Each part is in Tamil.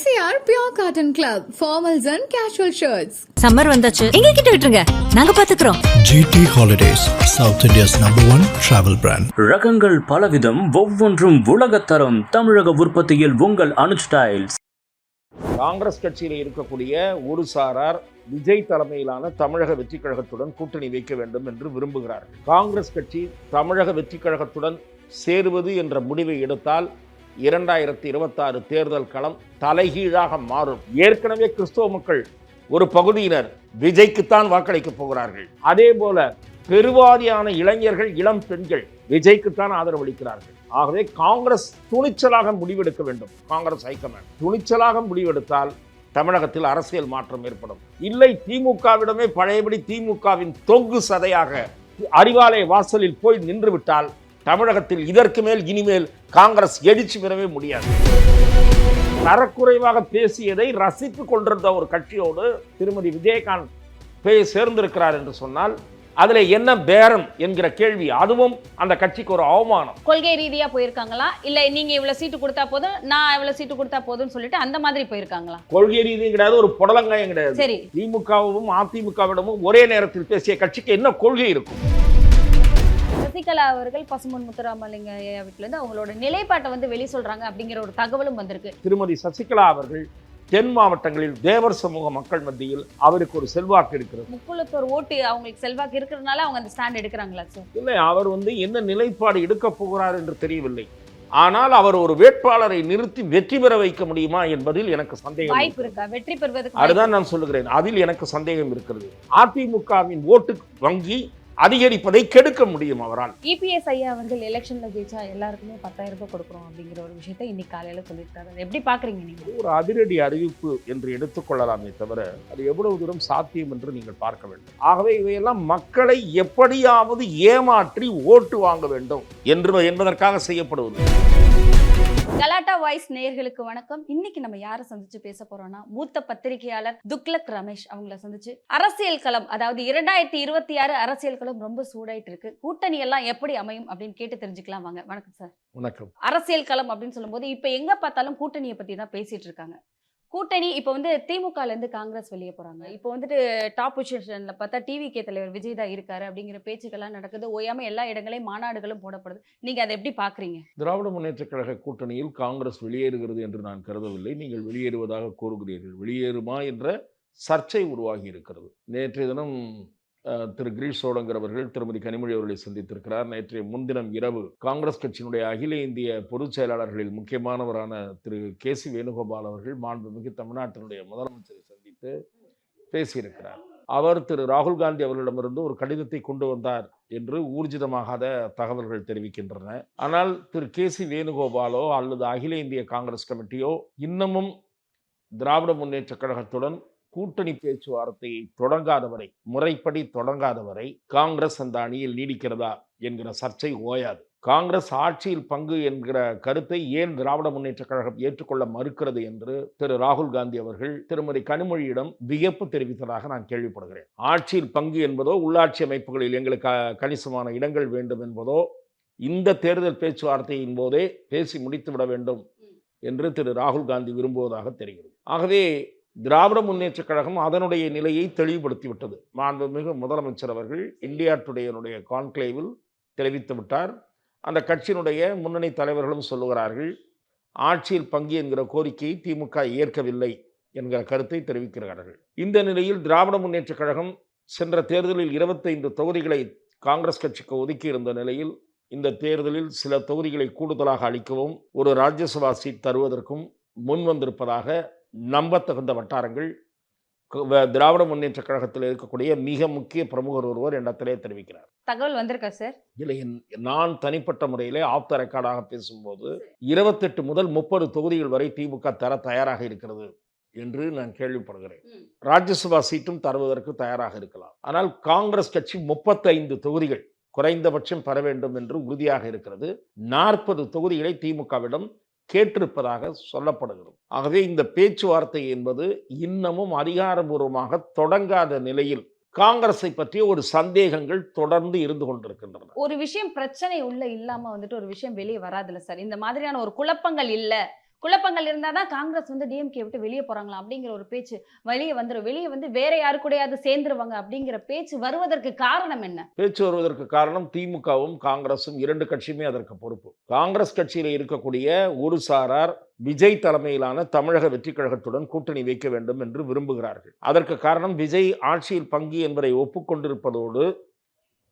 MCR Pure Cotton Club, formals and casual shirts. Summer வந்தாச்சு, எங்க கிட்ட விட்டுருங்க, நாங்க பாத்துக்கிறோம். GT Holidays, South India's #1 travel brand. ரகங்கள் பலவிதம், ஒவ்வொன்றும் உலகத்தரம். தமிழக உற்பத்தியில் உங்கள் அனுஜ் ஸ்டைல்ஸ். காங்கிரஸ் கட்சியில் இருக்கக்கூடிய ஒரு சாரார் விஜய் தலைமையிலான தமிழக வெற்றி கழகத்துடன் கூட்டணி வைக்க வேண்டும் என்று விரும்புகிறார்கள். காங்கிரஸ் கட்சி தமிழக வெற்றி கழகத்துடன் சேருவது என்ற முடிவை எடுத்தால் 2026 தேர்தல் களம் தலைகீழாக மாறும். ஏற்கனவே கிறிஸ்தவ மக்கள் ஒரு பகுதியினர் விஜய்க்குத்தான் வாக்களிக்கப் போகிறார்கள். அதே போல பெருவாரியான இளைஞர்கள், இளம் பெண்கள் விஜய்க்குத்தான் ஆதரவளிக்கிறார்கள். ஆகவே காங்கிரஸ் துணிச்சலாக முடிவெடுக்க வேண்டும். காங்கிரஸ் ஹைகமாண்ட் துணிச்சலாக முடிவெடுத்தால் தமிழகத்தில் அரசியல் மாற்றம் ஏற்படும். இல்லை, திமுகவிடமே பழையபடி திமுகவின் தொங்கு சதையாக அறிவாலய வாசலில் போய் நின்றுவிட்டால் தமிழகத்தில் இதற்கு மேல் இனிமேல் காங்கிரஸ் எழுச்சி பெறவே முடியாது. தரக்குறைவாக பேசியதை ரசித்துக் கொண்டிருந்த ஒரு கட்சியோடு திருமதி விஜயகாந்த் சேர்ந்திருக்கிறார் என்று சொன்னால் அதுல என்ன பேரம் என்கிற கேள்வி, அதுவும் அந்த கட்சிக்கு ஒரு அவமானம். கொள்கை ரீதியா போயிருக்காங்களா, இல்ல நீங்க இவ்வளவு சீட்டு கொடுத்தா போதும், நான் இவ்வளவு சீட்டு கொடுத்தா போதும்னு சொல்லிட்டு அந்த மாதிரி போயிருக்காங்களா? கொள்கை ரீதியும் கிடையாது, ஒரு புடலங்காயம் கிடையாது. சரி, திமுகவும் அதிமுகவிடமும் ஒரே நேரத்தில் பேசிய கட்சிக்கு என்ன கொள்கை இருக்கும்? சசிகலா அவர்கள் பசும்பொன் முத்துராமலிங்க வீட்டுல இருந்து அவங்களோட நிலைப்பாட்டை வெளி சொல்றாங்க அப்படிங்கிற ஒரு தகவலும் வந்திருக்கு. திருமதி சசிகலா அவர்கள் தென் மாவட்டங்களில் தேவர் சமூக மக்கள் மத்தியில் அவருக்கு ஒரு செல்வாக்கு இருக்கிறது. முக்குளத்தோர் ஓட்டு அவங்களுக்கு செல்வாக்கு இருக்கிறதுனால அவங்க அந்த ஸ்டாண்ட் எடுக்கிறாங்களா சார்? இல்லை, அவர் என்ன நிலைப்பாடு எடுக்க போகிறார் என்று தெரியவில்லை. ஆனால் அவர் ஒரு வேட்பாளரை நிறுத்தி வெற்றி பெற வைக்க முடியுமா என்பதில் எனக்கு சந்தேகம். வாய்ப்பு இருக்கா வெற்றி பெறுவதற்கு? அதுதான் நான் சொல்லுகிறேன், அதில் எனக்கு சந்தேகம் இருக்கிறது. அதிமுகவின் ஓட்டு வங்கி அதிகரிப்பதை கெடுக்க முடியும் அவரால். EPS ஐயா அவர்கள் எலெக்ஷன்ல ஜெயிச்சா எல்லாருக்குமே 10,000 ரூபாய் கொடுக்குறோம் அப்படிங்கிற ஒரு விஷயத்தை இன்னைக்கு காலையில சொல்லியிருக்காரு. எப்படி பாக்குறீங்க நீங்க? ஒரு அதிரடி அறிவிப்பு என்று எடுத்துக்கொள்ளலாமே தவிர அது எவ்வளவு தூரம் சாத்தியம் என்று நீங்கள் பார்க்க வேண்டும். ஆகவே இவையெல்லாம் மக்களை எப்படியாவது ஏமாற்றி ஓட்டு வாங்க வேண்டும் என்பதற்காக செய்யப்படுவது. கலாட்டா வாய்ஸ் நேயர்களுக்கு வணக்கம். இன்னைக்கு நம்ம யாரை சந்திச்சு பேச போறோம்னா, மூத்த பத்திரிகையாளர் துக்ளக் ரமேஷ் அவங்கள சந்திச்சு அரசியல் களம், அதாவது 2026 அரசியல் களம் ரொம்ப சூடாயிட்டு இருக்கு. கூட்டணி எல்லாம் எப்படி அமையும் அப்படின்னு கேட்டு தெரிஞ்சுக்கலாம் வாங்க. வணக்கம் சார். வணக்கம். அரசியல் களம் அப்படின்னு சொல்லும்போது இப்ப எங்க பார்த்தாலும் கூட்டணியை பத்தி தான் பேசிட்டு இருக்காங்க. கூட்டணி இப்போ திமுகல இருந்து காங்கிரஸ் வெளியே போறாங்க. இப்போ டாப் பொசிஷன்ல பார்த்தா டிவிகே தலைவர் விஜய் தான் இருக்காரு அப்படிங்கிற பேச்சுக்கெல்லாம் நடக்குது. ஓயாம எல்லா இடங்களையும் மாநாடுகளும் போடப்படுது. நீங்க அதை எப்படி பாக்குறீங்க? திராவிட முன்னேற்ற கழக கூட்டணியில் காங்கிரஸ் வெளியேறுகிறது என்று நான் கருதவில்லை. நீங்கள் வெளியேறுவதாக கூறுகிறீர்கள். வெளியேறுமா என்ற சர்ச்சை உருவாகி இருக்கிறது. நேற்றைய தினம் திரு கிரீஷ் சோடங்கர் திருமதி கனிமொழி அவர்களை சந்தித்திருக்கிறார். நேற்றைய முன்தினம் இரவு காங்கிரஸ் கட்சியினுடைய அகில இந்திய பொதுச் செயலாளர்களில் முக்கியமானவரான திரு KC வேணுகோபால் அவர்கள் மாண்புமிகு தமிழ்நாட்டினுடைய முதலமைச்சரை சந்தித்து பேசியிருக்கிறார். அவர் திரு ராகுல் காந்தி அவர்களிடமிருந்து ஒரு கடிதத்தை கொண்டு வந்தார் என்று ஊர்ஜிதமாகாத தகவல்கள் தெரிவிக்கின்றன. ஆனால் திரு KC வேணுகோபாலோ அல்லது அகில இந்திய காங்கிரஸ் கமிட்டியோ இன்னமும் திராவிட முன்னேற்ற கழகத்துடன் கூட்டணி பேச்சுவார்த்தையை தொடங்காதவரை, முறைப்படி தொடங்காதவரை காங்கிரஸ் அந்த அணியில் நீடிக்கிறதா என்கிற சர்ச்சை ஓயாது. காங்கிரஸ் ஆட்சியில் பங்கு என்கிற கருத்தை ஏன் திராவிட முன்னேற்ற கழகம் ஏற்றுக்கொள்ள மறுக்கிறது என்று திரு ராகுல் காந்தி அவர்கள் திருமதி கனிமொழியிடம் வியப்பு தெரிவித்ததாக நான் கேள்விப்படுகிறேன். ஆட்சியில் பங்கு என்பதோ, உள்ளாட்சி அமைப்புகளில் எங்களுக்கு கணிசமான இடங்கள் வேண்டும் என்பதோ இந்த தேர்தல் பேச்சுவார்த்தையின் போதே பேசி முடித்து விட வேண்டும் என்று திரு ராகுல் காந்தி விரும்புவதாக தெரிகிறது. ஆகவே திராவிட முன்னேற்ற கழகம் அதனுடைய நிலையை தெளிவுபடுத்திவிட்டது. மாண்புமிகு முதலமைச்சர் அவர்கள் இந்தியா டுடேனுடைய கான்க்ளேவில் தெரிவித்து விட்டார். அந்த கட்சியினுடைய முன்னணி தலைவர்களும் சொல்லுகிறார்கள், ஆட்சியில் பங்கு என்கிற கோரிக்கையை திமுக ஏற்கவில்லை என்கிற கருத்தை தெரிவிக்கிறார்கள். இந்த நிலையில் திராவிட முன்னேற்ற கழகம் சென்ற தேர்தலில் 25 தொகுதிகளை காங்கிரஸ் கட்சிக்கு ஒதுக்கி இருந்த நிலையில் இந்த தேர்தலில் சில தொகுதிகளை கூடுதலாக அளிக்கவும் ஒரு ராஜ்யசபா சீட் தருவதற்கும் முன் வந்திருப்பதாக நம்பத்தகுந்த வட்டாரங்கள் திராவிட முன்னேற்ற கழகத்தில் இருக்கக்கூடிய மிக முக்கிய பிரமுகர் ஒருவர் இடத்திலே தெரிவிக்கிறார். தகவல் வந்திருக்கா சார்? இல்லை, நான் தனிப்பட்ட முறையிலே ஆஃப் த ரெக்கார்டாக பேசும்போது 28 முதல் 30 தொகுதிகள் வரை திமுக தர தயாராக இருக்கிறது என்று நான் கேள்விப்படுகிறேன். ராஜ்யசபா சீட்டும் தருவதற்கு தயாராக இருக்கலாம். ஆனால் காங்கிரஸ் கட்சி 35 தொகுதிகள் குறைந்தபட்சம் பெற வேண்டும் என்று உறுதியாக இருக்கிறது. 40 தொகுதிகளை திமுகவிடம் கேட்டிருப்பதாக சொல்லப்படுகிறது. ஆகவே இந்த பேச்சுவார்த்தை என்பது இன்னமும் அதிகாரபூர்வமாக தொடங்காத நிலையில் காங்கிரஸை பற்றிய ஒரு சந்தேகங்கள் தொடர்ந்து இருந்து கொண்டிருக்கின்றன. ஒரு விஷயம் பிரச்சனை உள்ள இல்லாம ஒரு விஷயம் வெளியே வராதுல்ல சார்? இந்த மாதிரியான ஒரு குழப்பங்கள் இல்ல, குழப்பங்கள் இருந்தாதான் காங்கிரஸ் வந்து டிஎம்கே விட்டு வெளியே போறாங்களா அப்படிங்கிற ஒரு பேச்சு வெளியே வந்து வேற யாரு கூடயாவது சேர்ந்துருவாங்க அப்படிங்கிற பேச்சு வருவதற்கு காரணம் என்ன? பேச்சு வருவதற்கு காரணம் திமுகவும் காங்கிரசும் இரண்டு கட்சியுமே அதற்கு பொறுப்பு. காங்கிரஸ் கட்சியில இருக்கக்கூடிய ஒரு சாரார் விஜய் தலைமையிலான தமிழக வெற்றி கழகத்துடன் கூட்டணி வைக்க வேண்டும் என்று விரும்புகிறார்கள். அதற்கு காரணம் விஜய் ஆட்சியில் பங்கு என்பதை ஒப்புக்கொண்டிருப்பதோடு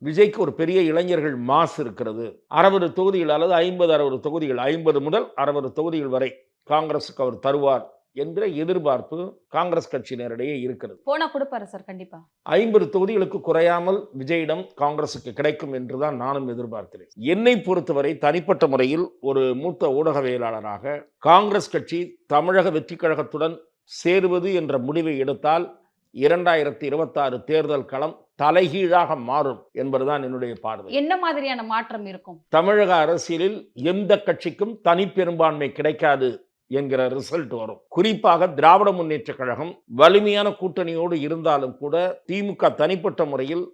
விஜய்க்கு ஒரு பெரிய இளைஞர்கள் மாஸ் இருக்கிறது. 60 தொகுதிகள் அல்லது 50-60 தொகுதிகள், 50 முதல் 60 தொகுதிகள் வரை காங்கிரசுக்கு அவர் தருவார் என்கிற எதிர்பார்ப்பு காங்கிரஸ் கட்சியினரிடையே இருக்கிறது. போனா கொடுப்பாரு சார் கண்டிப்பா. 50 தொகுதிகளுக்கு குறையாமல் விஜயிடம் காங்கிரசுக்கு கிடைக்கும் என்றுதான் நானும் எதிர்பார்க்கிறேன். என்னை பொறுத்தவரை தனிப்பட்ட முறையில் ஒரு மூத்த ஊடகவியலாளராக காங்கிரஸ் கட்சி தமிழக வெற்றி கழகத்துடன் சேருவது என்ற முடிவை எடுத்தால் 2026 தேர்தல் களம் தலைகீழாக மாறும் என்பதுதான் என்னுடைய பார்வை. என்ன மாதிரியான மாற்றம் இருக்கும்? தமிழக அரசியலில் எந்த கட்சிக்கும் தனி பெரும்பான்மை கிடைக்காது என்கிற ரிசல்ட் வரும். குறிப்பாக திராவிட முன்னேற்ற கழகம் வலிமையான கூட்டணியோடு இருந்தாலும் கூட திமுக தனிப்பட்ட முறையில்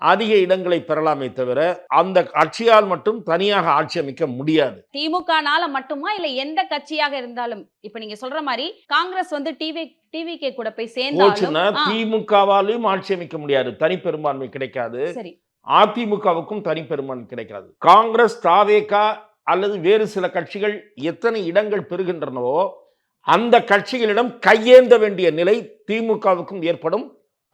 அதிக இடங்களை பெறலாமே தவிர அந்த கட்சியால் மட்டும் தனியாக ஆட்சி அமைக்க முடியாது. திமுகனால மட்டுமா இல்ல எந்த கட்சியாக இருந்தாலும்? இப்ப நீங்க சொல்ற மாதிரி காங்கிரஸ் வந்து டிவிகே கூட போய் சேர்ந்தாலும் திமுகவாலும் ஆட்சி அமைக்க முடியாது, தனி பெரும்பான்மை கிடைக்காது. சரி, அதிமுகவுக்கும் தனி பெரும்பான்மை கிடைக்காது. காங்கிரஸ், தாவேகா அல்லது வேறு சில கட்சிகள் எத்தனை இடங்கள் பெறுகின்றனவோ அந்த கட்சிகளிடம் கையேந்த வேண்டிய நிலை திமுகவுக்கும் ஏற்படும்,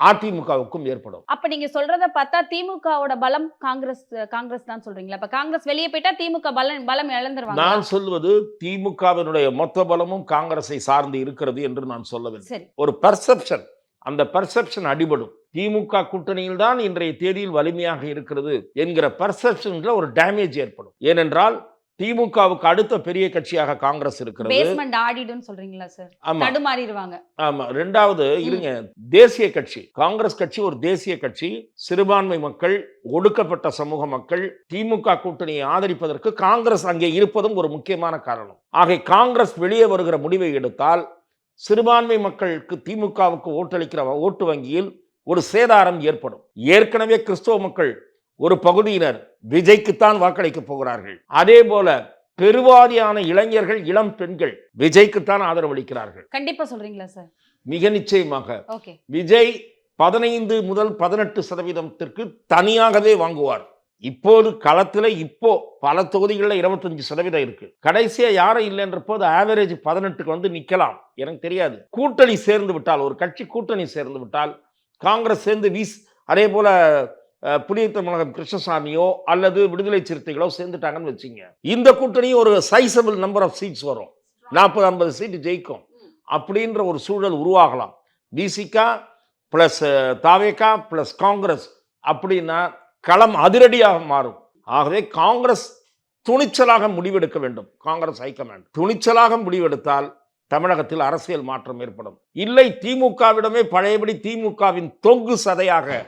அதிமுகவுக்கும் ஏற்படும். அப்ப நீங்க சொல்றத பார்த்தா திமுகவோட பலம் காங்கிரஸ் தான் சொல்றீங்களா? அப்ப காங்கிரஸ் வெளியே போயிட்டா திமுக பலம் இழந்துருவாங்க. நான் சொல்வது திமுகவினுடைய மொத்த பலமும் காங்கிரஸை சார்ந்து இருக்கிறது என்று நான் சொல்லவில்லை. ஒரு பெர்செப்ஷன், அந்த பெர்செப்ஷன் அடிபடும். திமுக கூட்டணியில் தான் இன்றைய தேதியில் வலிமையாக இருக்கிறது என்கிற பெர்செப்ஷன்ல ஒரு டேமேஜ் ஏற்படும். ஏனென்றால் திமுகவுக்கு அடுத்த பெரிய கட்சியாக காங்கிரஸ் இருக்கிறது. பேஸ்மென்ட் ஆடிடுன்னு சொல்றீங்களா சார்? தடுமாறிடுவாங்க. ஆமா. இரண்டாவது இருங்க, தேசிய கட்சி காங்கிரஸ் கட்சி ஒரு தேசிய கட்சி. சிறுபான்மை மக்கள், ஒடுக்கப்பட்ட சமூக மக்கள் திமுக கூட்டணியை ஆதரிப்பதற்கு காங்கிரஸ் அங்கே இருப்பதும் ஒரு முக்கியமான காரணம். ஆக காங்கிரஸ் வெளியே வருகிற முடிவை எடுத்தால் சிறுபான்மை மக்களுக்கு திமுகவுக்கு ஓட்டளிக்கிற ஓட்டு வங்கியில் ஒரு சேதாரம் ஏற்படும். ஏற்கனவே கிறிஸ்தவ மக்கள் ஒரு பகுதியினர் விஜய்க்குத்தான் வாக்களிக்க போகிறார்கள். அதே போல பெருவாரியான இளைஞர்கள், இளம் பெண்கள் விஜய்க்குத்தான் ஆதரவு அளிக்கிறார்கள். கண்டிப்பா சொல்றீங்களா சார்? மிக நிச்சயமாக. விஜய் 15 முதல் 18% தனியாகவே வாங்குவார். இப்போது களத்துல பல தொகுதிகளில் 25% இருக்கு. கடைசியா யாரும் இல்லைன்ற போது ஆவரேஜ் 18க்கு வந்து நிக்கலாம். எனக்கு தெரியாது. கூட்டணி சேர்ந்து விட்டால், ஒரு கட்சி கூட்டணி சேர்ந்து விட்டால், காங்கிரஸ் சேர்ந்து அதே போல புதிய தமிழகம் கிருஷ்ணசாமியோ அல்லது விடுதலை சிறுத்தைகளோ சேர்ந்துட்டாங்கன்னு வச்சுங்க, இந்த கூட்டணி ஒரு சைசபிள் நம்பர் ஆஃப் சீட்ஸ் வரும், 40-50 சீட் ஜெயிக்கும். அப்படின்ற ஒரு சூழல் உருவாகலாம். விசிகா பிளஸ் தாவேகா பிளஸ் காங்கிரஸ் அப்படின்னா களம் அதிரடியாக மாறும். ஆகவே காங்கிரஸ் துணிச்சலாக முடிவெடுக்க வேண்டும். காங்கிரஸ் ஹைகமாண்ட் துணிச்சலாக முடிவெடுத்தால் தமிழகத்தில் அரசியல் மாற்றம் ஏற்படும். இல்லை, திமுகவிடமே பழையபடி திமுகவின் தொங்கு சதையாக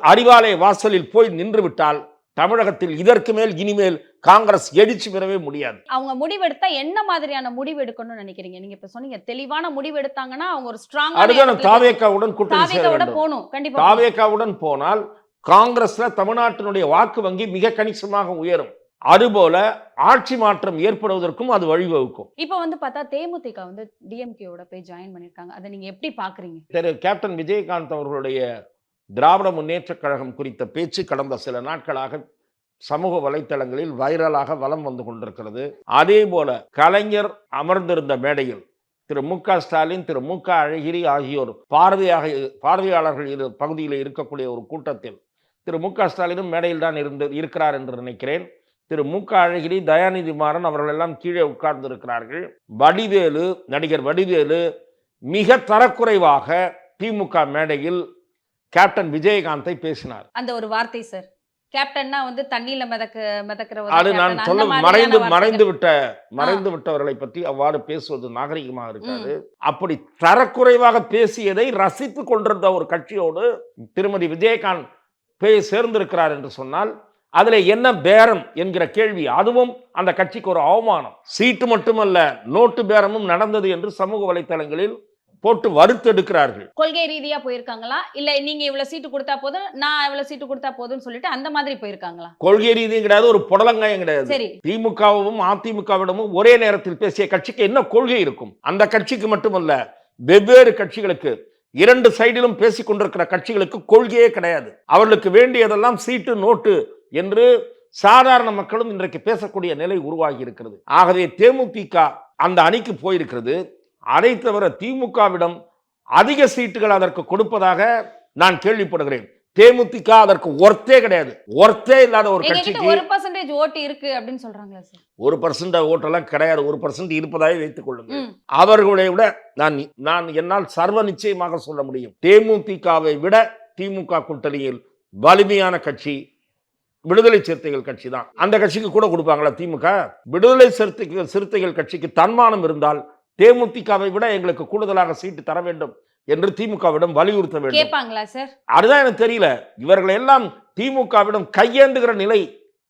அறிவாலய வாசலில் போய் நின்று விட்டால் தமிழகத்தில் இதற்கு மேல் இனிமேல் காங்கிரஸ் எழுச்சி பெறவே முடியாது. அவங்க முடிவெடுத்தா என்ன மாதிரியான முடிவு எடுக்கணும்னு நினைக்கிறீங்க? நீங்க இப்ப சொன்னீங்க தெளிவான முடிவு எடுத்தாங்கன்னா அவங்க ஒரு ஸ்ட்ராங்கான தாவேகாவுடன் கூட்டணி சேர வேண்டும். கண்டிப்பா தாவேகாவுடன் போனால் காங்கிரஸ்ல தமிழ்நாட்டினுடைய வாக்கு வங்கி மிக கணிசமாக உயரும். அதுபோல ஆட்சி மாற்றம் ஏற்படுவதற்கும் அது வழிவகுக்கும். இப்ப வந்து பார்த்தா தேமுதிக வந்து டிஎம்கேவோட போய் ஜாயின் பண்ணிருக்காங்க. அதை நீங்க எப்படி பாக்குறீங்க? கேப்டன் விஜயகாந்த் அவர்களுடைய திராவிட முன்னேற்ற கழகம் குறித்த பேச்சு கடந்த சில நாட்களாக சமூக வலைத்தளங்களில் வைரலாக வலம் வந்து கொண்டிருக்கிறது. அதே போல கலைஞர் அமர்ந்திருந்த மேடையில் திரு மு.க. ஸ்டாலின், திரு மு.க. அழகிரி ஆகியோர் பார்வையாளர்கள் பகுதியில் இருக்கக்கூடிய ஒரு கூட்டத்தில் திரு மு.க. ஸ்டாலினும் மேடையில் தான் இருக்கிறார் என்று நினைக்கிறேன். திரு மு.க. அழகிரி, தயாநிதி மாறன் அவர்கள் எல்லாம் கீழே உட்கார்ந்து இருக்கிறார்கள். நடிகர் வடிவேலு மிக தரக்குறைவாக திமுக மேடையில் கேப்டன் விஜயகாந்தை பேசினார். அந்த ஒரு வார்த்தை சார், கேப்டன்னா வந்து தண்ணியில மிதக்கிற அது நான் சொல்ல மறைந்து விட்டவர்களை பற்றி அவ்வாறு பேசுவது நாகரிகமாக இருக்காது. அப்படி தரக்குறைவாக பேசியதை ரசித்துக் கொண்டிருந்த ஒரு கட்சியோடு திருமதி விஜயகாந்த் சேர்ந்திருக்கிறார் என்று சொன்னால் அதுல என்ன பேரம் என்கிற கேள்வி, அதுவும் அந்த கட்சிக்கு ஒரு அவமானம். சீட்டு மட்டுமல்ல, நோட்டு பேரமும் நடந்தது என்று சமூக வலைத்தளங்களில் போட்டு வறுத்தெடுக்கிறார்கள். கொள்கை ரீதியா போயிருக்காங்களா இல்ல நீங்க இவ்வளவு சீட்டு கொடுத்தா போதும் நான் இவ்வளவு சீட்டு கொடுத்தா போதும்னு சொல்லிட்டு அந்த மாதிரி போயிருக்காங்களா? கொள்கை ரீதியும் கிடையாது, ஒரு புடலங்காயம் கிடையாது. சரி, திமுகவும் அதிமுகவிடமும் ஒரே நேரத்தில் பேசிய கட்சிக்கு என்ன கொள்கை இருக்கும்? அந்த கட்சிக்கு மட்டுமல்ல, வெவ்வேறு கட்சிகளுக்கு, இரண்டு சைடிலும் பேசிக் கொண்டிருக்கிற கட்சிகளுக்கு கொள்கையே கிடையாது. அவர்களுக்கு வேண்டியதெல்லாம் சீட்டு நோட்டு என்று சாதாரண மக்களும் இன்றைக்கு பேசக்கூடிய நிலை உருவாகி இருக்கிறது. ஆகவே தேமுதிக அந்த அணிக்கு போயிருக்கிறது. அதை தவிர திமுகவிடம் அதிக சீட்டுகள் அதற்கு கொடுப்பதாக நான் கேள்விப்படுகிறேன். தேமுதிக அதற்கு ஒர்த்தே கிடையாது. ஒர்த்தே இல்லாத ஒரு கட்சிக்கு 1% ஓட்டு இருக்கு அப்படின்னு சொல்றாங்களா சார்? 1% ஓட்டெல்லாம் கிடையாது. 1% இருப்பதாக வைத்துக் கொள்ளுங்கள். அவர்களை விட நான் என்னால் சர்வ நிச்சயமாக சொல்ல முடியும், தேமுதிகவை விட திமுக கூட்டணியில் வலிமையான கட்சி விடுதலை சிறுத்தைகள் கட்சி தான். அந்த கட்சிக்கு கூட கொடுப்பாங்களா திமுக? விடுதலை சிறுத்தைகள் கட்சிக்கு தன்மானம் இருந்தால் தேமுதிகவை விட எங்களுக்கு கூடுதலாக சீட்டு தர வேண்டும் என்று திமுகவிடம் வலியுறுத்த வேண்டும். கேட்பாங்களா சார்? அதுதான் எனக்கு தெரியல. இவர்கள் எல்லாம் திமுகவிடம் கையேந்துகிற நிலை,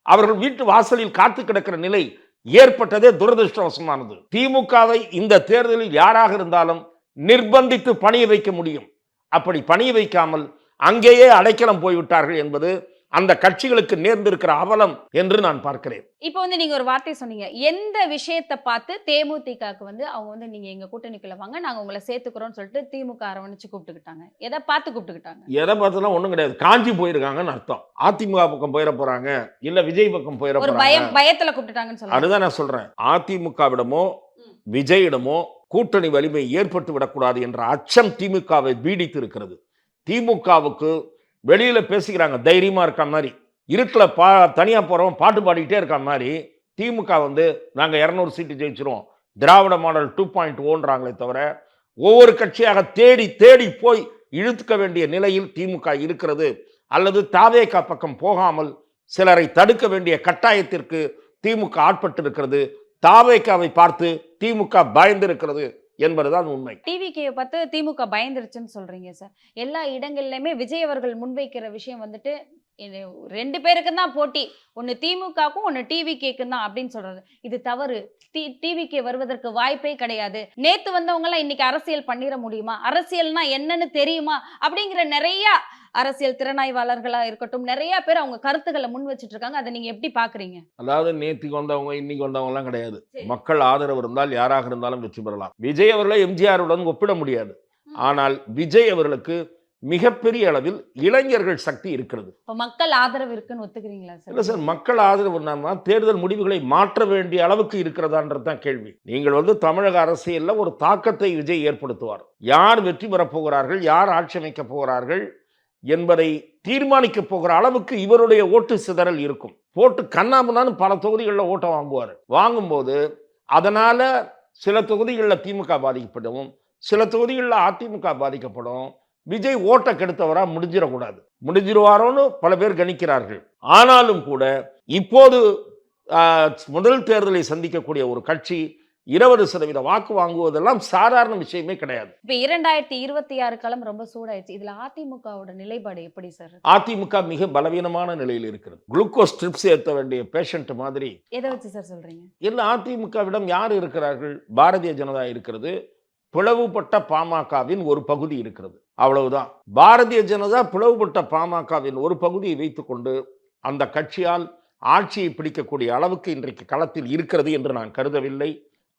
அவர்கள் வீட்டு வாசலில் காத்து கிடக்கிற நிலை ஏற்பட்டதே துரதிருஷ்டவசமானது. திமுகவை இந்த தேர்தலில் யாராக இருந்தாலும் நிர்பந்தித்து பணிய வைக்க முடியும். அப்படி பணிய வைக்காமல் அங்கேயே அடைக்கலம் போய்விட்டார்கள் என்பது அந்த கட்சிகளுக்கு நேர்ந்திருக்கிற அவலம் என்று நான் பார்க்கிறேன். இப்போ நீங்க ஒரு வார்த்தை சொன்னீங்க, எந்த விஷயத்தை பார்த்து தேமுதிகக்கு அவங்க நீங்க எங்க கூட்டணிக்குள்ள வாங்க நாங்க உங்களை சேர்த்துக்கிறோம்னு சொல்லிட்டு திமுக அரவணைச்சு கூப்பிட்டுக்கிட்டாங்க. எதை பார்த்து கூப்பிட்டுக்கிட்டாங்க? எதை பார்த்துலாம் ஒண்ணும் கிடையாது. காஞ்சி போயிருக்காங்கன்னு அர்த்தம். அதிமுக பக்கம் போயிட போறாங்க, இல்ல விஜய் பக்கம் போயிட போறாங்க, பயத்துல கூப்பிட்டுட்டாங்கன்னு சொல்றாங்க. அதுதான் நான் சொல்றேன். அதிமுகவிடமோ விஜயிடமோ கூட்டணி வலிமை ஏற்பட்டு விடக்கூடாது என்ற அச்சம் திமுகவை பீடித்து இருக்கிறது. திமுகவுக்கு வெளியில பேசிக்கிறாங்க தைரியமா இருக்க மாதிரி, இருட்டில் தனியா போறவன் பாட்டு பாடிக்கிட்டே இருக்க மாதிரி, திமுக நாங்க 200 சீட்டு ஜெயிச்சிரும், திராவிட மாடல் 2.0ன்றாங்களே தவிர ஒவ்வொரு கட்சியாக தேடி தேடி போய் இழுத்துக்க வேண்டிய நிலையில் திமுக இருக்கிறது. அல்லது தாவேகா பக்கம் போகாமல் சிலரை தடுக்க வேண்டிய கட்டாயத்திற்கு திமுக ஆட்பட்டு இருக்கிறது. தாவேகாவை பார்த்து திமுக பயந்திருக்கிறது என்பதுதான் உண்மை. டிவிகே பார்த்து திமுக பயந்துருச்சுன்னு சொல்றீங்க சார். எல்லா இடங்கள்லயுமே விஜய் அவர்கள் முன்வைக்கிற விஷயம் 2 பேருக்கு தான் போட்டி, ஒன்னு திமுகக்கும் ஒன்னு டிவிகேக்கும் தான் அப்படின்னு சொல்றது. இது தவறு. டிவிகே வருவதற்கு வாய்ப்பே கிடையாது. நேத்து வந்தவங்க எல்லாம் இன்னைக்கு அரசியல் பண்ணிட முடியுமா? அரசியல்னா என்னன்னு தெரியுமா? அப்படிங்கிற நிறைய அரசியல் திறனாய்வாளர்களா இருக்கட்டும், நிறைய பேர் அவங்க கருத்துக்களை முன் வச்சுட்டு இருக்காங்க. அதை நீங்க எப்படி பாக்குறீங்க? அதாவது நேற்றுக்கு வந்தவங்க இன்னைக்கு வந்தவங்க எல்லாம் கிடையாது. மக்கள் ஆதரவு இருந்தால் யாராக இருந்தாலும் வெற்றி பெறலாம். விஜய் அவர்களை எம்ஜிஆருடன் ஒப்பிட முடியாது. ஆனால் விஜய் அவர்களுக்கு மிகப்பெரிய அளவில் இளைஞர்கள் சக்தி இருக்கிறது. மக்கள் ஆதரவு இருக்குன்னு ஒத்துக்கிறீங்களா சார்? இல்ல சார், மக்கள் ஆதரவு தேர்தல் முடிவுகளை மாற்ற வேண்டிய அளவுக்கு இருக்கிறதான்றதுதான் கேள்வி. நீங்கள் தமிழக அரசியல்ல ஒரு தாக்கத்தை விஜய் ஏற்படுத்துவார். யார் வெற்றி பெறப் போகிறார்கள், யார் ஆட்சி அமைக்கப் போகிறார்கள் என்பதை தீர்மானிக்க போகிற அளவுக்கு இவருடைய ஓட்டு சிதறல் இருக்கும். போட்டு கண்ணாமுன்னான்னு பல தொகுதிகளில் ஓட்டை வாங்குவார். வாங்கும்போது அதனால சில தொகுதிகளில் திமுக பாதிக்கப்படும், சில தொகுதிகளில் அதிமுக பாதிக்கப்படும். விஜய் ஓட்டை கெடுத்தவரா முடிஞ்சிடக்கூடாது. முடிஞ்சிருவாரோன்னு பல பேர் கணிக்கிறார்கள். ஆனாலும் கூட இப்போது முதல் தேர்தலை சந்திக்கக்கூடிய ஒரு கட்சி 20% வாக்கு வாங்குவதெல்லாம் சாதாரண விஷயமே கிடையாது. இப்ப 2026 காலம் ரொம்ப சூடாயிடுச்சு. இதுல அதிமுகவோட நிலைப்பாடு எப்படி சார்? அதிமுக மிக பலவீனமான நிலையில் இருக்கிறது. குளுக்கோஸ் ஸ்ட்ரிப்ஸ் ஏற்ற வேண்டிய பேஷண்ட் மாதிரி. எதை வச்சு சார் சொல்றீங்க? இல்ல, அதிமுகவிடம் யார் இருக்கிறார்கள்? பாரதிய ஜனதா இருக்கிறது. பிளவுபட்ட பாமகவின் ஒரு பகுதி இருக்கிறது, அவ்வளவுதான். பாரதிய ஜனதா பிளவுபட்ட பாமகவின் ஒரு பகுதியை வைத்துக்கொண்டு அந்த கட்சியால் ஆட்சியை பிடிக்கக்கூடிய அளவுக்கு இன்றைக்கு களத்தில் இருக்கிறது என்று நான் கருதவில்லை.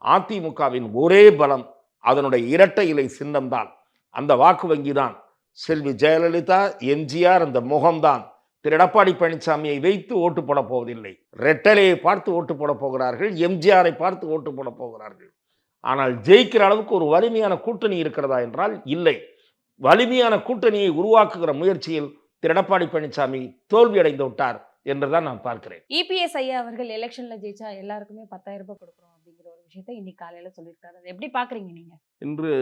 அதிமுகவின் ஒரே பலம் அதனுடைய இரட்டை இலை சின்னம்தான், அந்த வாக்கு வங்கி தான். செல்வி ஜெயலலிதா, எம்ஜிஆர் அந்த முகம்தான். திரு எடப்பாடி பழனிசாமியை வைத்து ஓட்டு போட போவதில்லை. ரெட்டலையை பார்த்து ஓட்டு போட போகிறார்கள், எம்ஜிஆரை பார்த்து ஓட்டு போட போகிறார்கள். ஆனால் ஜெயிக்கிற அளவுக்கு ஒரு வலிமையான கூட்டணி இருக்கிறதா என்றால் இல்லை. வலிமையான கூட்டணியை உருவாக்குகிற முயற்சியில் திரு எடப்பாடி பழனிசாமி தோல்வியடைந்து விட்டார் என்றுதான் நான் பார்க்கிறேன். இபிஎஸ் ஐயா அவர்கள் எலெக்ஷன்ல ஜெயிச்சா எல்லாருக்குமே 10,000 ரூபாய் கொடுக்குறோம் அப்படிங்கிற ஒரு விஷயத்தை இன்னைக்கு காலையில சொல்லியிருக்காரு. அதை எப்படி பாக்குறீங்க நீங்க? இன்று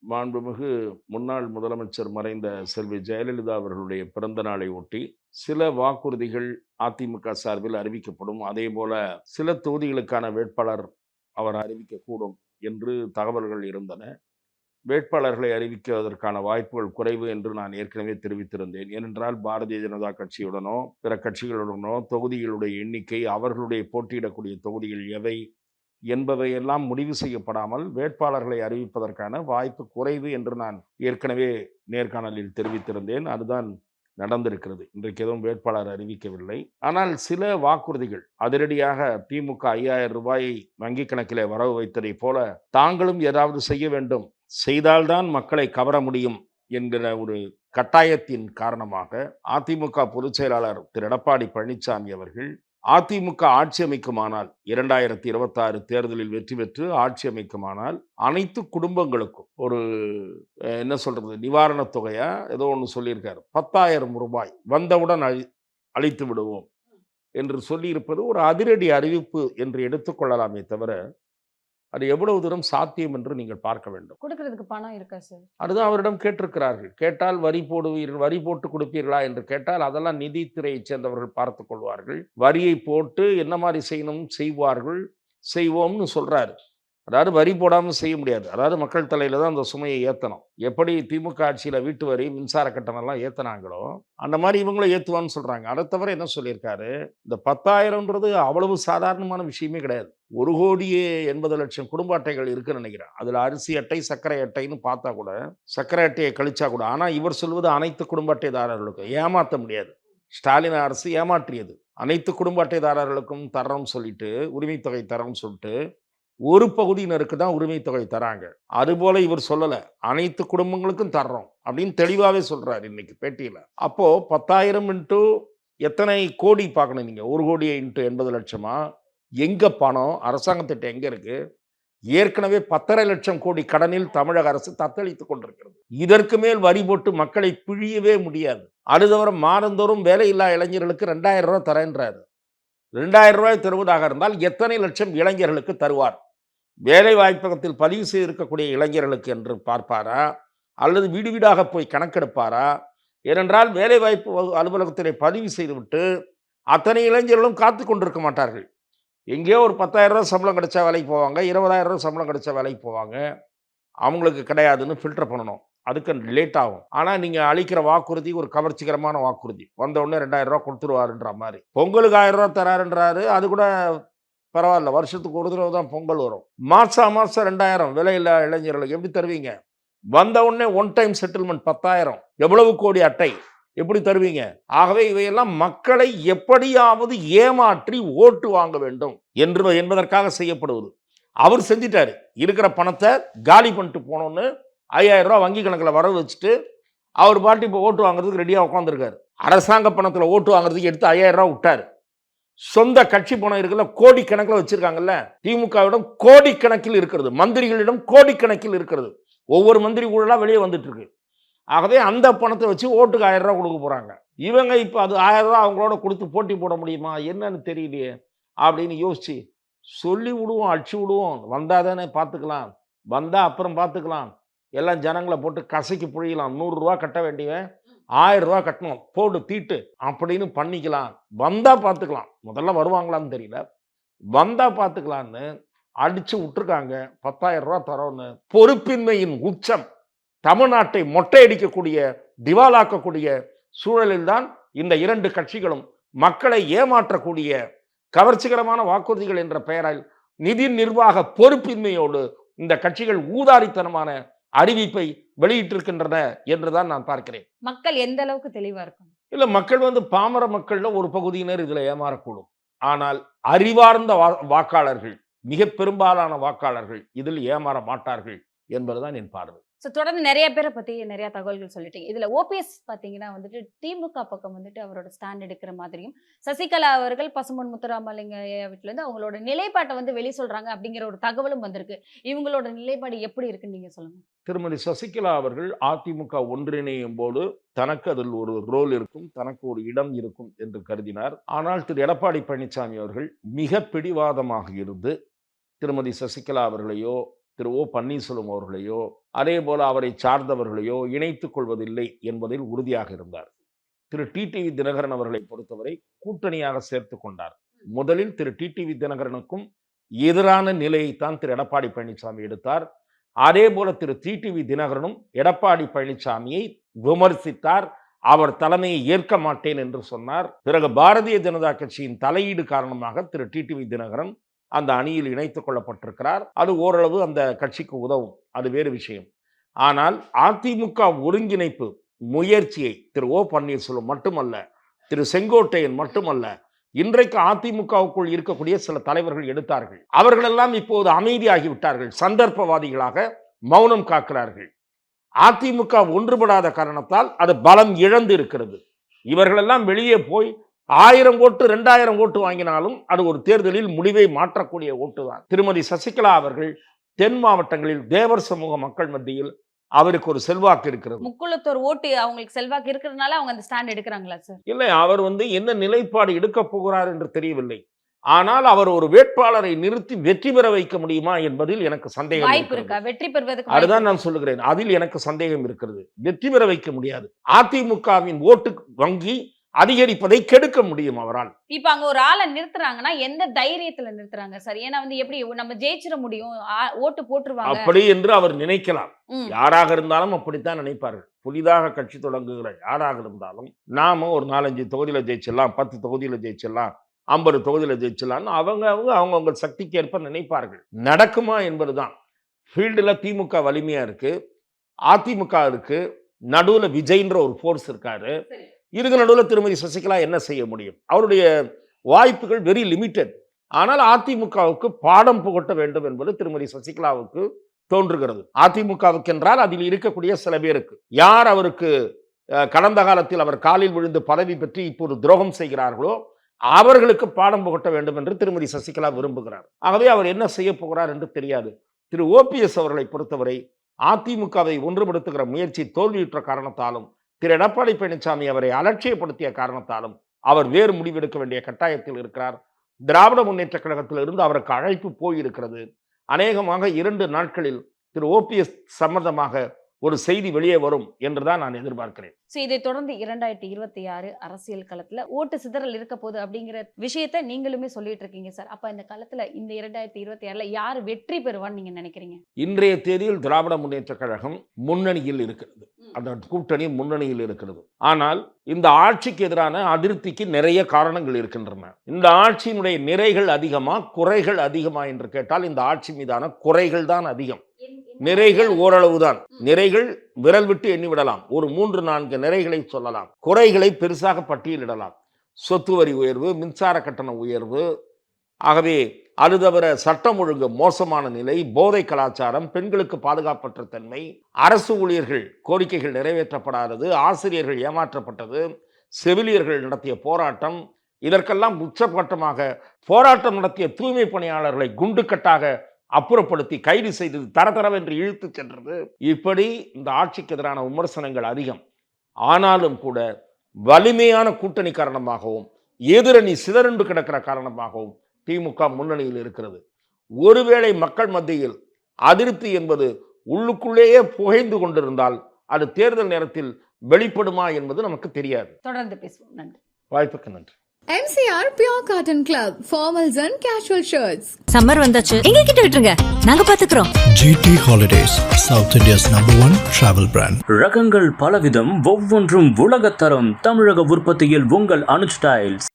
மாண்புமிகு முன்னாள் முதலமைச்சர் மறைந்த செல்வி ஜெயலலிதா அவர்களுடைய பிறந்த நாளை ஒட்டி சில வாக்குறுதிகள் அதிமுக சார்பில் அறிவிக்கப்படும், அதே போல சில தொகுதிகளுக்கான வேட்பாளர் அவர் அறிவிக்கக்கூடும் என்று தகவல்கள் இருந்தன. வேட்பாளர்களை அறிவிப்பதற்கான வாய்ப்புகள் குறைவு என்று நான் ஏற்கனவே தெரிவித்திருந்தேன். ஏனென்றால் பாரதிய ஜனதா கட்சியுடனோ பிற கட்சிகளுடனோ தொகுதிகளுடைய எண்ணிக்கை, அவர்களுடைய போட்டியிடக்கூடிய தொகுதிகள் எவை என்பவையெல்லாம் முடிவு செய்யப்படாமல் வேட்பாளர்களை அறிவிப்பதற்கான வாய்ப்பு குறைவு என்று நான் ஏற்கனவே நேர்காணலில் தெரிவித்திருந்தேன். அதுதான் நடந்திருக்கிறது. இன்றைக்கு எதுவும் வேட்பாளர் அறிவிக்கவில்லை. ஆனால் சில வாக்குறுதிகள் அதிரடியாக திமுக 5000 ரூபாயை வங்கி கணக்கிலே வரவு வைத்ததை போல தாங்களும் ஏதாவது செய்ய வேண்டும், செய்தால்தான் மக்களை கவர முடியும் என்கிற ஒரு கட்டாயத்தின் காரணமாக அதிமுக பொதுச் செயலாளர் திரு எடப்பாடி பழனிசாமி அவர்கள் அதிமுக ஆட்சி அமைக்குமானால் 2026 தேர்தலில் வெற்றி பெற்று ஆட்சி அமைக்குமானால் அனைத்து குடும்பங்களுக்கும் ஒரு என்ன சொல்றது நிவாரணத் தொகையா ஏதோ ஒன்று சொல்லியிருக்காரு. 10,000 ரூபாய் வந்தவுடன் அளித்து விடுவோம் என்று சொல்லியிருப்பது ஒரு அதிரடி அறிவிப்பு என்று எடுத்துக்கொள்ளலாமே தவிர அது எவ்வளவு தூரம் சாத்தியம் என்று நீங்கள் பார்க்க வேண்டும். கொடுக்கறதுக்கு பணம் இருக்கா சார்? அதுதான் அவரிடம் கேட்டிருக்கிறார்கள். கேட்டால் வரி போடுவீர்கள், வரி போட்டு கொடுப்பீர்களா என்று கேட்டால் அதெல்லாம் நிதித்துறையைச் சேர்ந்தவர்கள் பார்த்து கொள்வார்கள். வரியை போட்டு என்ன மாதிரி செய்யணும் செய்வார்கள், செய்வோம்னு சொல்றாரு. அதாவது வரி போடாமல் செய்ய முடியாது. அதாவது மக்கள் தலையில தான் அந்த சுமையை ஏற்றணும். எப்படி திமுக ஆட்சியில் வீட்டு வரி மின்சார கட்டணம்லாம் ஏற்றினாங்களோ அந்த மாதிரி இவங்களும் ஏற்றுவான்னு சொல்றாங்க. அதை தவிர என்ன சொல்லியிருக்காரு, இந்த 10,000ன்றது அவ்வளவு சாதாரணமான விஷயமே கிடையாது. 1,80,00,000 குடும்ப அட்டைகள் இருக்குன்னு நினைக்கிறேன். அதில் அரிசி அட்டை சர்க்கரை அட்டைன்னு பார்த்தா கூட சர்க்கரை அட்டையை கழிச்சா கூட, ஆனால் இவர் சொல்வது அனைத்து குடும்ப அட்டைதாரர்களுக்கும் ஏமாற்ற முடியாது. ஸ்டாலின் அரசு ஏமாற்றியது. அனைத்து குடும்ப அட்டைதாரர்களுக்கும் தரோம்னு சொல்லிட்டு உரிமை தொகை தரோம்னு சொல்லிட்டு ஒரு பகுதியினருக்கு தான் உரிமை தொகை தராங்க. அதுபோல இவர் சொல்லல, அனைத்து குடும்பங்களுக்கும் தர்றோம் அப்படின்னு தெளிவாகவே சொல்றாரு இன்னைக்கு பேட்டியில. அப்போ 10,000 இன்ட்டு எத்தனை கோடி பார்க்கணும் நீங்க? 1 கோடி இன்ட்டு 80 லட்சமா? எங்க பணம்? அரசாங்கத்திட்ட எங்க இருக்கு? ஏற்கனவே 10,5 லட்சம் கோடி கடனில் தமிழக அரசு தத்தளித்துக் கொண்டிருக்கிறது. இதற்கு மேல் வரி போட்டு மக்களை பிழியவே முடியாது. அது தவிர மாதந்தோறும் வேலையில்லா இளைஞர்களுக்கு 2,000 ரூபாய் தரேன்றாரு. 2,000 ரூபாய் தருவதாக இருந்தால் எத்தனை லட்சம் இளைஞர்களுக்கு தருவார்? வேலை வாய்ப்பகத்தில் பதிவு செய்திருக்கக்கூடிய இளைஞர்களுக்கு என்று பார்ப்பாரா, அல்லது வீடு வீடாக போய் கணக்கெடுப்பாரா? ஏனென்றால் வேலை வாய்ப்பு அலுவலகத்திலே பதிவு செய்துவிட்டு அத்தனை இளைஞர்களும் காத்து கொண்டிருக்க மாட்டார்கள். எங்கேயோ ஒரு 10,000 ரூபாய் சம்பளம் கிடைச்சா வேலைக்கு போவாங்க, 20,000 ரூபாய் சம்பளம் கிடைச்சா வேலைக்கு போவாங்க. அவங்களுக்கு கிடையாதுன்னு ஃபில்டர் பண்ணணும். அதுக்கு லேட் ஆகும். ஆனால் நீங்கள் அளிக்கிற வாக்குறுதி ஒரு கவர்ச்சிகரமான வாக்குறுதி. வந்த உடனே 2,000 ரூபா கொடுத்துருவாருன்ற மாதிரி. பொங்கலுக்கு 1,000 ரூபா தராருன்றாரு. அது கூட பரவாயில்ல, வருஷத்துக்கு ஒரு தடவை தான் பொங்கல் வரும். மாதம் 2,000 விலையில்லா இளைஞர்களுக்கு எப்படி தருவீங்க? வந்த உடனே ஒன் டைம் செட்டில்மெண்ட் 10,000, எவ்வளவு கோடி அட்டை, எப்படி தருவீங்க? ஆகவே இவையெல்லாம் மக்களை எப்படியாவது ஏமாற்றி ஓட்டு வாங்க வேண்டும் என்பதற்காக செய்யப்படுவது. அவர் செஞ்சிட்டாரு. இருக்கிற பணத்தை காலி பண்ணிட்டு போனோன்னு 5,000 ரூபா வங்கி கணக்கில் வரவு வச்சுட்டு அவர் பாட்டு இப்போ ஓட்டு வாங்குறதுக்கு ரெடியாக உட்காந்துருக்காரு. அரசாங்க பணத்தில் ஓட்டு வாங்குறதுக்கு எடுத்து 5,000 ரூபா விட்டாரு. சொந்த கட்சி பணம் இருக்குல்ல, கோடிக்கணக்கில் வச்சிருக்காங்கல்ல. திமுகவிடம் கோடிக்கணக்கில் இருக்கிறது, மந்திரிகளிடம் கோடிக்கணக்கில் இருக்கிறது. ஒவ்வொரு மந்திரி கூட வெளியே வந்துட்டு இருக்கு. ஆகவே அந்த பணத்தை வச்சு ஓட்டுக்கு 1,000 ரூபா கொடுக்க போறாங்க. இவங்க இப்போ அது 1,000 ரூபா அவங்களோட கொடுத்து போட்டி போட முடியுமா என்னன்னு தெரியலையே அப்படின்னு யோசிச்சு சொல்லி விடுவோம், அடிச்சு விடுவோம். வந்தாதானே பார்த்துக்கலாம், வந்தா அப்புறம் பார்த்துக்கலாம். எல்லாம் ஜனங்களை போட்டு கசைக்கு புழியலாம். 100 ரூபா கட்ட வேண்டியவன் 1000 ரூபா கட்டணும், போடு தீட்டு அப்படின்னு பண்ணிக்கலாம். வந்தா பார்த்துக்கலாம். முதல்ல வருவாங்களான்னு தெரியல, வந்தா பார்த்துக்கலான்னு அடிச்சு விட்டுருக்காங்க. 10,000 ரூபா தரோன்னு. பொறுப்பின்மையின் உச்சம். தமிழ்நாட்டை மொட்டையடிக்கக்கூடிய, திவாலாக்கக்கூடிய சூழலில் தான் இந்த 2 கட்சிகளும் மக்களை ஏமாற்றக்கூடிய கவர்ச்சிகரமான வாக்குறுதிகள் என்ற பெயரால் நிதி நிர்வாக பொறுப்பின்மையோடு இந்த கட்சிகள் ஊதாரித்தனமான அறிவிப்பை வெளியிட்டிருக்கின்றன என்றுதான் நான் பார்க்கிறேன். மக்கள் எந்த அளவுக்கு தெளிவா இருக்கும்? இல்ல, மக்கள் பாமர மக்கள்ல ஒரு பகுதியினர் இதுல ஏமாறக்கூடும். ஆனால் அறிவார்ந்த வாக்காளர்கள், மிக பெரும்பாலான வாக்காளர்கள் இதில் ஏமாற மாட்டார்கள் என்பதுதான் என் பார்வை. ஸோ தொடர்ந்து நிறைய பேரை பற்றி நிறைய தகவல்கள் சொல்லிட்டீங்க. இதில் ஓபிஎஸ் பார்த்தீங்கன்னா வந்துட்டு திமுக பக்கம் வந்துட்டு அவரோட ஸ்டாண்ட் எடுக்கிற மாதிரியும், சசிகலா அவர்கள் பசும்பொன் முத்துராமலிங்க வீட்டிலேருந்து அவங்களோட நிலைப்பாட்டை வந்து வெளி சொல்கிறாங்க அப்படிங்கிற ஒரு தகவலும் வந்திருக்கு. இவங்களோட நிலைப்பாடு எப்படி இருக்குன்னு நீங்கள் சொல்லுங்கள். திருமதி சசிகலா அவர்கள் அதிமுக ஒன்றிணையும் போது தனக்கு அதில் ஒரு ரோல் இருக்கும், தனக்கு ஒரு இடம் இருக்கும் என்று கருதினார். ஆனால் திரு எடப்பாடி பழனிசாமி அவர்கள் மிக பிடிவாதமாக இருந்து திருமதி சசிகலா அவர்களையோ திரு ஓ பன்னீர்செல்வம் அவர்களையோ அதே போல அவரை சார்ந்தவர்களையோ இணைத்துக் கொள்வதில்லை என்பதில் உறுதியாக இருந்தார். திரு டிடிவி தினகரன் அவர்களை பொறுத்தவரை கூட்டணியாக சேர்த்து கொண்டார். முதலில் திரு டிடிவி தினகரனுக்கும் எதிரான நிலையைத்தான் திரு எடப்பாடி பழனிசாமி எடுத்தார். அதே போல திரு டிடிவி தினகரனும் எடப்பாடி பழனிசாமியை விமர்சித்தார். அவர் தலைமையை ஏற்க மாட்டேன் என்று சொன்னார். பிறகு பாரதிய ஜனதா கட்சியின் தலையீடு காரணமாக திரு டிடிவி தினகரன் அந்த அணியில் இணைத்துக் கொள்ளப்பட்டிருக்கிறார். அது ஓரளவு அந்த கட்சிக்கு உதவும், அது வேறு விஷயம். ஆனால் அதிமுக ஒருங்கிணைப்பு முயற்சியை திரு ஓ பன்னீர்செல்வம் மட்டுமல்ல, திரு செங்கோட்டையன் மட்டுமல்ல, இன்றைக்கு அதிமுகவுக்குள் இருக்கக்கூடிய சில தலைவர்கள் எடுத்தார்கள். அவர்களெல்லாம் இப்போது அமைதியாகிவிட்டார்கள், சந்தர்ப்பவாதிகளாக மௌனம் காக்கிறார்கள். அதிமுக ஒன்றுபடாத காரணத்தால் அது பலம் இழந்து இருக்கிறது. இவர்களெல்லாம் வெளியே போய் 1000 ஓட்டு 2000 ஓட்டு வாங்கினாலும் அது ஒரு தேர்தலில் முடிவை மாற்றக்கூடிய ஓட்டு தான். திருமதி சசிகலா அவர்கள் தென் மாவட்டங்களில் தேவர் சமூக மக்கள் மத்தியில் அவருக்கு ஒரு செல்வாக்கு இருக்கிறது. முக்குளத்தோர் ஓட்டு அவங்களுக்கு செல்வாக்கு இருக்கிறதுனால அவங்க அந்த ஸ்டாண்ட் எடுக்கிறாங்களா சார்? இல்லை, அவர் என்ன நிலைப்பாடு எடுக்க போகிறார் என்று தெரியவில்லை. ஆனால் அவர் ஒரு வேட்பாளரை நிறுத்தி வெற்றி பெற வைக்க முடியுமா என்பதில் எனக்கு சந்தேகம் வாய்ப்பு இருக்கா? வெற்றி பெறுவதற்கு அதுதான் நான் சொல்லுகிறேன், அதில் எனக்கு சந்தேகம் இருக்கிறது. வெற்றி பெற வைக்க முடியாது. அதிமுகவின் ஓட்டு வங்கி அதிகரிப்பதை கெடுக்க முடியும் அவரால். இப்ப அங்க ஒரு ஆளை நிறுத்துறாங்கன்னா எந்த தைரியத்துல நிறுத்துறாங்க சார்? ஏன்னா எப்படி நம்ம ஜெயிச்சிட முடியும், ஓட்டு போட்டுருவாங்க அப்படி என்று அவர் நினைக்கலாம். யாராக இருந்தாலும் அப்படித்தான் நினைப்பார்கள். புதிதாக கட்சி தொடங்குகிற யாராக இருந்தாலும் நாம ஒரு 4-5 தொகுதியில ஜெயிச்சிடலாம், 10 தொகுதியில ஜெயிச்சிடலாம், 50 தொகுதியில ஜெயிச்சிடலாம், அவங்க சக்திக்கு ஏற்ப நினைப்பார்கள். நடக்குமா என்பதுதான். ஃபீல்டுல திமுக வலிமையா இருக்கு, அதிமுக இருக்கு, நடுவுல விஜய்ன்ற ஒரு போர்ஸ் இருக்காரு. இதுக்கு நடுவில் திருமதி சசிகலா என்ன செய்ய முடியும்? அவருடைய வாய்ப்புகள் வெரி லிமிட்டட். ஆனால் அதிமுகவுக்கு பாடம் புகட்ட வேண்டும் என்பது திருமதி சசிகலாவுக்கு தோன்றுகிறது. அதிமுகவுக்கு என்றால் அதில் இருக்கக்கூடிய சில பேருக்கு, யார் அவருக்கு கடந்த காலத்தில் அவர் காலில் விழுந்து பதவி பெற்று இப்போது துரோகம் செய்கிறார்களோ அவர்களுக்கு பாடம் புகட்ட வேண்டும் என்று திருமதி சசிகலா விரும்புகிறார். ஆகவே அவர் என்ன செய்ய போகிறார் என்று தெரியாது. திரு ஓபிஎஸ் அவர்களை பொறுத்தவரை அதிமுகவை ஒன்றுபடுத்துகிற முயற்சி தோல்வியுற்ற காரணத்தாலும், திரு எடப்பாடி பழனிசாமி அவரை அலட்சியப்படுத்திய காரணத்தாலும் அவர் வேறு முடிவெடுக்க வேண்டிய கட்டாயத்தில் இருக்கிறார். திராவிட முன்னேற்ற கழகத்திலிருந்து அவருக்கு அழைப்பு போயிருக்கிறது. அநேகமாக 2 நாட்களில் திரு ஓபிஎஸ் சம்பந்தமாக ஒரு செய்தி வெளியே வரும் என்றுதான் நான் எதிர்பார்க்கிறேன். இதை தொடர்ந்து 2026 அரசியல் களத்துல ஓட்டு சிதறல் இருக்க போகுது அப்படிங்கிற விஷயத்தை நீங்களுமே சொல்லிட்டு இருக்கீங்க சார். அப்ப இந்த காலத்துல இந்த 2026ல யார் வெற்றி பெறுவான்னு நீங்க நினைக்கிறீங்க? இன்றைய தேதியில் திராவிட முன்னேற்ற கழகம் முன்னணியில் இருக்கிறது, அந்த கூட்டணி முன்னணியில் இருக்கிறது. ஆனால் இந்த ஆட்சிக்கு எதிரான அதிருப்திக்கு நிறைய காரணங்கள் இருக்கின்றன. இந்த ஆட்சியினுடைய நிறைகள் அதிகமா குறைகள் அதிகமா என்று கேட்டால் இந்த ஆட்சி மீதான குறைகள் தான் அதிகம். நிறைகள் ஓரளவுதான். நிறைகள் விரல் விட்டு எண்ணிவிடலாம். ஒரு 3-4 நிறைகளை சொல்லலாம். குறைகளை பெருசாக பட்டியலிடலாம். சொத்து வரி உயர்வு, மின்சார கட்டண உயர்வு, ஆகவே அது தவிர சட்டம் ஒழுங்கு மோசமான நிலை, போதை கலாச்சாரம், பெண்களுக்கு பாதுகாப்பற்ற தன்மை, அரசு ஊழியர்கள் கோரிக்கைகள் நிறைவேற்றப்படாதது, ஆசிரியர்கள் ஏமாற்றப்பட்டது, செவிலியர்கள் நடத்திய போராட்டம், இதற்கெல்லாம் உச்சபட்சமாக போராட்டம் நடத்திய தூய்மை பணியாளர்களை குண்டுக்கட்டாக அப்புறப்படுத்தி கைது செய்தது, தரதரவென்று இழுத்து சென்றது. இப்படி இந்த ஆட்சிக்கு எதிரான விமர்சனங்கள் அதிகம். ஆனாலும் கூட வலிமையான கூட்டணி காரணமாகவும் எதிரணி சிதறண்டு கிடக்கிற காரணமாகவும் திமுக முன்னணியில் இருக்கிறது. ஒருவேளை மக்கள் மத்தியில் அதிருப்தி என்பது உள்ளுக்குள்ளேயே புகைந்து கொண்டிருந்தால் அது தேர்தல் நேரத்தில் வெளிப்படுமா என்பது நமக்கு தெரியாது. தொடர்ந்து பேசுவோம். நன்றி. வாய்ப்புக்கு நன்றி. MCR Pure Cotton Club, formals and casual shirts. Summer வந்தாச்சு, எங்க கிட்ட விட்டுருங்க, நாங்க பாத்துக்கிறோம். GT Holidays, South India's #1 travel brand. ரகங்கள் பலவிதம், ஒவ்வொன்றும் உலகத்தரம். தமிழக உற்பத்தியில் உங்கள் அனுஜ் ஸ்டைல்ஸ்.